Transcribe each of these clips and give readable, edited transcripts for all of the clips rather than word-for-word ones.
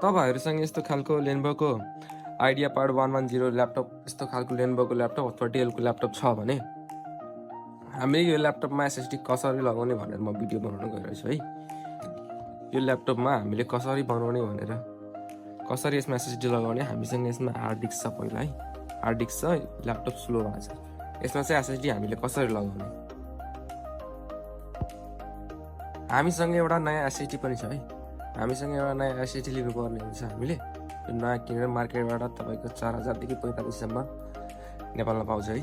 तपाईहरुसँग यस्तो खालको लेनोभोको आइडियापड 110 ल्यापटप यस्तो खालको लेनोभोको ल्यापटप अथवा डेलको ल्यापटप छ भने हामी यो ल्यापटपमा एसएसडी कसरी लगाउने भनेर म भिडियो बनाउन गइरहेछु है। यो ल्यापटपमा हामीले कसरी बनाउने भनेर कसरी यसमा एसएसडी लगाउने हामीसँग यसमा हार्ड डिस्क छ पहिला है। हार्ड डिस्क छ, ल्यापटप स्लो भएको छ। यसमा चाहिँ एसएसडी हामीले कसरी लगाउने। हामीसँग एउटा नयाँ एसएसडी पनि छ है। हामीसँग एउटा नयाँ एसएसडी लिनुपर्ने हुन्छ हामीले। यो नयाँ किनेर मार्केटबाट तपाईको 4000 देखि 45 सम्म नेपालमा पाउँछ है।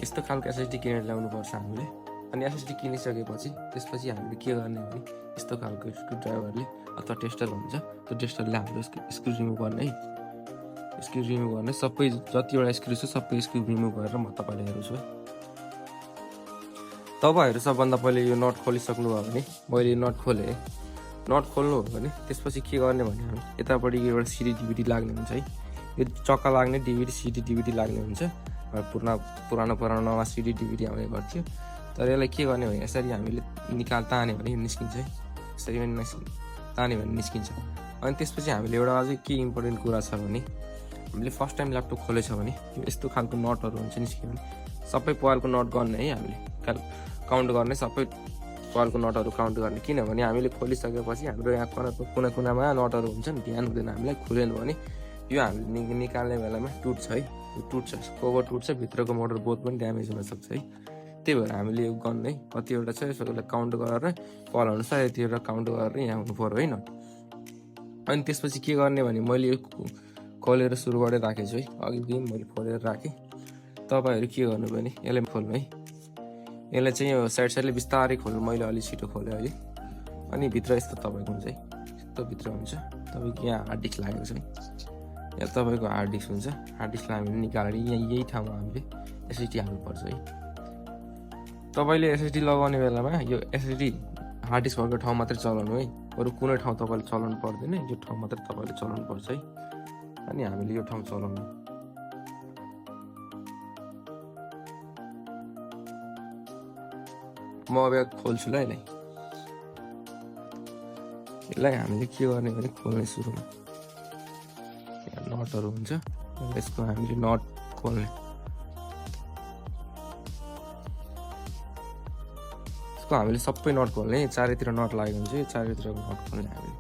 यस्तो खालको एसएसडी किनेर ल्याउनु पर्छ हामीले। अनि एसएसडी किनिसकेपछि त्यसपछि हामीले के गर्ने भने यस्तो खालको स्क्रु ड्राइभरले अथवा टेस्टर हुन्छ, त्यो टेस्टरले हामीले स्क्रु रिमुभ गर्ने है। स्क्रु रिमुभ गर्ने सबै जतिवटा स्क्रु छ सबै स्क्रु रिमुभ गरेर म तपाईलाई हेर्छु है। तपाईहरु सबभन्दा पहिले यो नट खोलिसक्नु भयो भने मैले नट खोले। नट खोल्नु हो भने त्यसपछि के गर्ने भने हामी यतापटि एउटा सिडी डिभिडी लाग्ने हुन्छ है। यो चक्का लाग्ने डिभिडी सिडी डिभिडी लाग्ने हुन्छ। पुरानो नयाँ सिडी डिभिडी आउने गर्थ्यो। तर यसलाई के गर्ने भने यसरी हामीले तान्यो भने निस्किन्छ है। यसरी तान्यो भने निस्किन्छ। अनि त्यसपछि हामीले एउटा अझै के इम्पोर्टेन्ट कुरा छ भने हामीले फर्स्ट टाइम ल्यापटप खोलेछ भने यस्तो खालको नटहरु हुन्छ निस्कियो भने सबै पालको नट गर्ने है। हामीले काउन्ट गर्ने सबै पालको नटहरु काउन्ट गर्ने। किनभने हामीले खोलिसकेपछि हाम्रो यहाँ कुनामा नटहरु हुन्छन्, ध्यान हुँदैन हामीलाई, खुलेन भने यो हामीले निकाल्ने बेलामा टुट्छ है। यो टुट्छ, कभर टुट्छ, भित्रको मोटर बोथ पनि ड्यामेज हुन सक्छ है। त्यही भएर हामीले यो गन है कतिवटा छ यसलाई काउन्ट गरेर पाल अनुसार यतिवटा काउन्ट गरेर यहाँ हुनु पर्यो हैन। अनि त्यसपछि के गर्ने भने मैले यो खोलेर सुरुबाट राखेछु है। अघिदेखि मैले खोलेर राखेँ। तपाईहरु के गर्नु भने यसलाई खोल्नु है। यसलाई चाहिँ यो साइडले बिस्तारै खोल्नु। मैले अलि छिटो खोले अहिले। अनि भित्र यस्तो तपाईको हुन्छ है। यस्तो भित्र हुन्छ। तपाईको यहाँ हार्ड डिस्क लागेको छ है। यहाँ तपाईको हार्ड डिस्क हुन्छ। हार्ड डिस्कलाई हामीले निकालेर यहाँ यही ठाउँमा हामीले एसएसडी हाल्नुपर्छ है। तपाईले एसएसडी लगाउने बेलामा यो एसएसडी हार्ड डिस्क भएको ठाउँ मात्रै चलाउनु है। अरु कुनै ठाउँ तपाईले चलाउनु पर्दैन। यो ठाउँ मात्रै तपाईले चलाउनु पर्छ है। अनि हामीले यो ठाउँ चलाउनु। म अब खोल्छु ल यसलाई। यसलाई हामीले के गर्ने भने खोल्ने सुरुमा यहाँ नटहरु हुन्छ। यसको हामीले नट खोल्ने। यसको हामीले सबै नट खोल्ने। चारैतिर नट लागेको हुन्छ। यो चारैतिरको नट खोल्ने हामीले।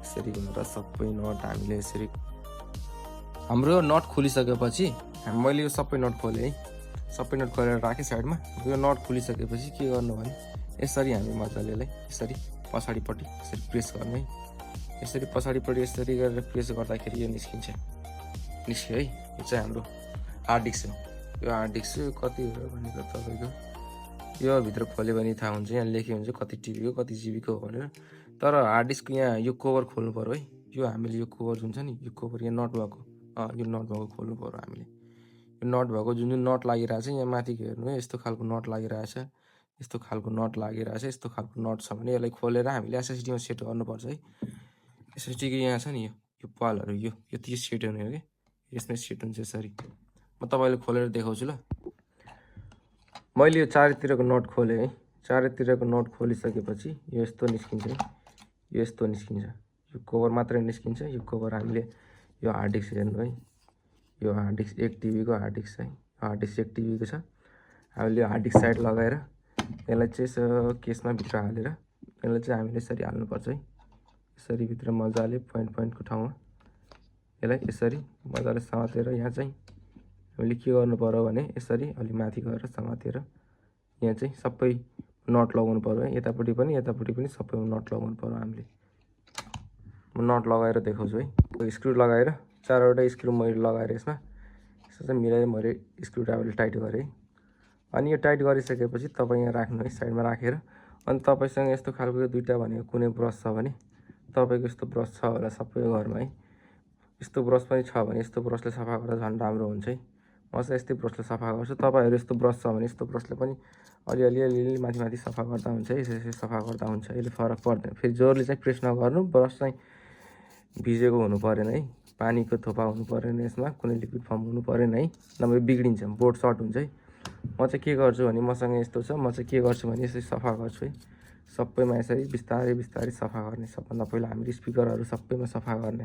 यसरी गरेर सबै नट हामीले यसरी हाम्रो नट खोलिसकेपछि मैले यो सबै नट खोले है। सबै नट खोलेर राखेँ साइडमा। यो नट खोलिसकेपछि के गर्नु भने यसरी हामी मजाले यसरी पछाडिपट्टि यसरी प्रेस गर्ने है। यसरी पछाडिपट्टि यसरी गरेर प्रेस गर्दाखेरि यो निस्क्यो है। यो चाहिँ हाम्रो हार्ड डिस्क हो। यो हार्ड डिस्क कति हो भनेको तपाईको यो भित्र खोल्यो भने थाहा हुन्छ। यहाँ लेखेको हुन्छ कति टिबीको कति जिबीको हो भनेर। तर हार्ड डिस्क यहाँ यो कभर खोल्नु पर्यो है। यो हामीले यो कभर हुन्छ नि, यो कभर यहाँ नट भएको यो नट भएको खोल्नु पर्यो हामीले। यो नट भएको जुन नट लागिरहेछ यहाँ माथि हेर्नु है। यस्तो खालको नट लागिरहेछ। यस्तो खालको नट लागिरहेछ। यस्तो खालको नट छ भने यसलाई खोलेर हामीले एसएसडीमा सेट गर्नुपर्छ है। एसएसडीको यहाँ छ नि यो पालहरु यो यति सेट हुने हो के। यसमै सेट हुन्छ यसरी। म तपाईलाई खोलेर देखाउँछु ल। मैले यो चारैतिरको नट खोले है। चारैतिरको नट खोलिसकेपछि यो यस्तो निस्किन्छ है। यो यस्तो निस्किन्छ। यो कभर मात्रै निस्किन्छ। यो कभर हामीले यो हार्ड डिस्क हेर्नु है। यो हार्ड डिस्क 1 टिबीको हार्ड डिस्क है। हार्ड डिस्क 1 टिबीको छ। हामीले यो हार्ड डिस्क साइड लगाएर यसलाई चाहिँ केसमा भित्र हालेर यसलाई चाहिँ हामीले यसरी हाल्नुपर्छ है। यसरी भित्र मजाले पोइन्टको ठाउँमा यसलाई यसरी मजाले समातेर यहाँ चाहिँ हामीले के गर्नु पर्यो भने यसरी अलि माथि गएर समातेर यहाँ चाहिँ सबै नट लगाउनु पर्यो है। यतापट्टि पनि सबैमा नट लगाउनु पर्यो हामीले। म नट लगाएर देखाउँछु है। स्क्रु लगाएर चारवटा स्क्रु मैले लगाएर यसमा यसो चाहिँ मिलाएर मैले स्क्रु ड्राइभरले टाइट गरेँ। अनि यो टाइट गरिसकेपछि तपाईँ यहाँ राख्नु है साइडमा राखेर। अनि तपाईसँग यस्तो खालको दुईटा भनेको कुनै ब्रस छ भने तपाईको यस्तो ब्रस छ होला सबैको घरमा है। यस्तो ब्रस पनि छ भने यस्तो ब्रसले सफा गर्दा झन् राम्रो हुन्छ है। म चाहिँ यस्तै ब्रसले सफा गर्छु। तपाईहरु यस्तो ब्रस छ भने यस्तो ब्रसले पनि अलि माथि सफा गर्दा हुन्छ है। यसरी सफा गर्दा हुन्छ। यसले फरक पर्दैन। फेरि जोरले चाहिँ प्रेस नगर्नु। ब्रस चाहिँ भिजेको हुनु परेन है। पानीको थोपा हुनु परेन यसमा। कुनै लिक्विड फर्म हुनु परेन है। नभए बिग्रिन्छ, बोर्ड सर्ट हुन्छ है। म चाहिँ के गर्छु भने मसँग यस्तो छ। म चाहिँ के गर्छु भने यसरी सफा गर्छु है। सबैमा यसरी बिस्तारै बिस्तारै सफा गर्ने। सबभन्दा पहिला हामीले स्पिकरहरू सबैमा सफा गर्ने।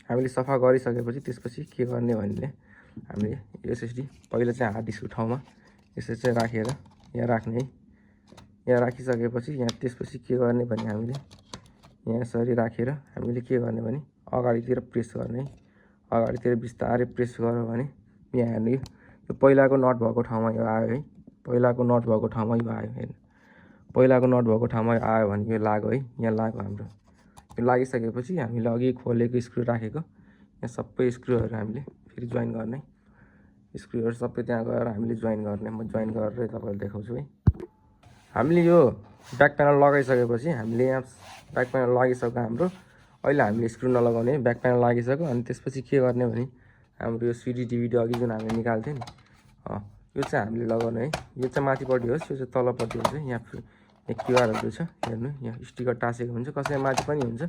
हामीले सफा गरिसकेपछि त्यसपछि के गर्ने भने हामीले एसएसडी पहिला चाहिँ हार्ड डिस्कको ठाउँमा यसरी चाहिँ राखेर यहाँ राख्ने है। यहाँ राखिसकेपछि यहाँ त्यसपछि के गर्ने भने हामीले यहाँ यसरी राखेर हामीले के गर्ने भने अगाडितिर प्रेस गर्ने है। अगाडितिर बिस्तारै प्रेस गर्यो भने यहाँ हेर्नु यो पहिलाको नट भएको ठाउँमा यो आयो है। पहिलाको नट भएको ठाउँमा यो आयो हेर्नु। पहिलाको नट भएको ठाउँमा आयो भने यो लाग्यो है। यहाँ लाग्यो हाम्रो। यो लागिसकेपछि हामीले अघि खोलेको स्क्रु राखेको यहाँ सबै स्क्रुहरू हामीले फेरि जोइन गर्ने। स्क्रुहरू सबै त्यहाँ गएर हामीले जोइन गर्ने। म जोइन गरेर तपाईँलाई देखाउँछु है। हामीले यो ब्याक प्यानल लगाइसकेपछि हामीले यहाँ ब्याक प्यानल लागिसक्यो हाम्रो। अहिले हामीले स्क्रु नलगाउने, ब्याक प्यानल लागिसक्यो। अनि त्यसपछि के गर्ने भने हाम्रो यो सिडी डिभिडी अघि जुन हामीले निकाल्थ्यौँ नि यो चाहिँ हामीले लगाउने है। यो चाहिँ माथिपट्टि होस्, यो चाहिँ तलपट्टि हुन्छ। यहाँ क्युआरहरू छ हेर्नु, यहाँ स्टिकर टाँसेको हुन्छ, कसैमा माथि पनि हुन्छ।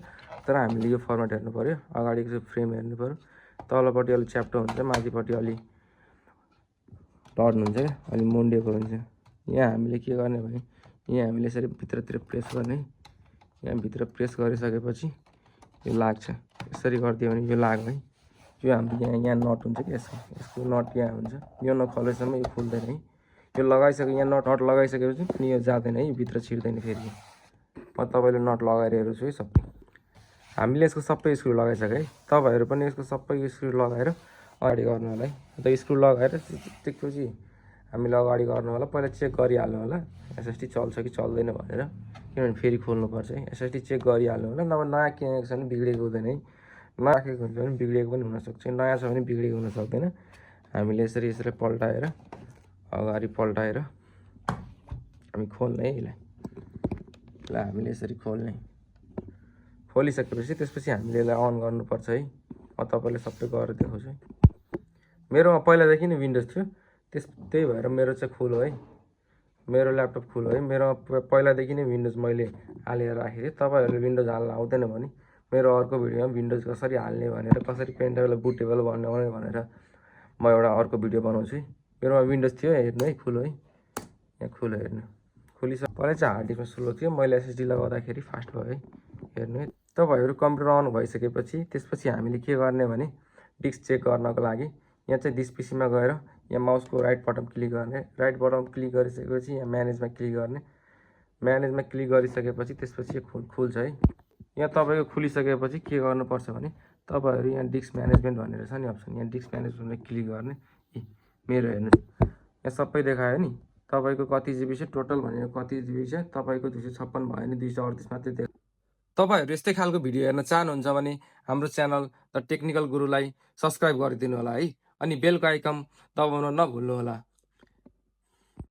तर हामीले यो फर्मेट हेर्नु पऱ्यो। अगाडिको चाहिँ फ्रेम हेर्नु पऱ्यो। तलपट्टि अलिक च्याप्टो हुन्छ, माथिपट्टि अलि टर्न हुन्छ क्या, अलि मुन्डिएको हुन्छ। यहाँ हामीले के गर्ने भने यहाँ हामीले यसरी भित्रतिर प्रेस गर्ने। यहाँ भित्र प्रेस गरिसकेपछि यो लाग्छ। यसरी गरिदियो भने यो लाग्यो है। यो हाम्रो यहाँ नट हुन्छ कि यसको नट यहाँ हुन्छ। यो नखोलेसम्म यो खुल्दैन है। यो लगाइसक्यो, यहाँ नट लगाइसकेपछि पनि यो जाँदैन है, भित्र छिर्दैन फेरि। म तपाईँले नट लगाएर हेर्छु है सबै। हामीले यसको सबै स्क्रु लगाइसक्यो है। तपाईँहरू पनि यसको सबै स्क्रु लगाएर अगाडि गर्नु होला है। अन्त स्क्रु लगाएर त्यसपछि हामीले अगाडि गर्नु होला। पहिला चेक गरिहाल्नु होला एसएसडी चल्छ कि चल्दैन भनेर, किनभने फेरि खोल्नुपर्छ है। एसएसडी चेक गरिहाल्नु होला। नभए नयाँ किनेको छ भने बिग्रेको हुँदैन है। नराखेको हुन्छ भने बिग्रेको पनि हुनसक्छ, नयाँ छ भने बिग्रेको हुन सक्दैन। हामीले यसरी पल्टाएर अगाडि पल्टाएर हामी खोल्ने है यसलाई। हामीले यसरी खोल्ने। खोलिसकेपछि त्यसपछि हामीले यसलाई अन गर्नुपर्छ है। म तपाईँले सबै गरेर देखाउँछु है। मेरोमा पहिलादेखि नै विन्डोज थियो, त्यही भएर मेरो चाहिँ खुलो है। मेरो ल्यापटप खुलो है। मेरोमा पहिलादेखि नै विन्डोज मैले हालेर राखेको थिएँ। तपाईँहरूले विन्डोज हाल्न आउँदैन भने मेरो अर्को भिडियोमा विन्डोज कसरी हाल्ने भनेर, कसरी पेनड्राइभलाई बुटेबल बनाउने भनेर म एउटा अर्को भिडियो बनाउँछु है। मेरोमा विन्डोज थियो हेर्नु है, खुलो है। यहाँ खुलो हेर्नु। पहिला चाहिँ हार्ड डिस्कमा स्लो थियो, मैले एसएसडी लगाउँदाखेरि फास्ट भयो है। हेर्नु है। तपाईँहरू कम्प्युटर अन भइसकेपछि त्यसपछि हामीले के गर्ने भने डिस्क चेक गर्नको लागि यहाँ चाहिँ दिस पिसीमा गएर यहाँ माउसको राइट बटन क्लिक गर्ने। राइट बटन क्लिक गरिसकेपछि यहाँ म्यानेजमा क्लिक गर्ने। म्यानेजमा क्लिक गरिसकेपछि त्यसपछि खुल्छ है। यहाँ तपाईँको खुलिसकेपछि के गर्नुपर्छ भने तपाईँहरू यहाँ डिस्क म्यानेजमेन्ट भनेर छ नि अप्सन, यहाँ डिस्क म्यानेजमेन्टमा क्लिक गर्ने। मेरो हेर्नुहोस् यहाँ सबै देखायो नि। तपाईँको कति जिबी छ टोटल भनेको कति जिबी छ, तपाईँको 256 भयो भने 238 मात्रै देखायो। तपाईँहरू यस्तै खालको भिडियो हेर्न चाहनुहुन्छ भने हाम्रो च्यानल द टेक्निकल गुरुलाई सब्सक्राइब गरिदिनु होला है। अनि बेलको आइकन दबाउन नभुल्नु होला।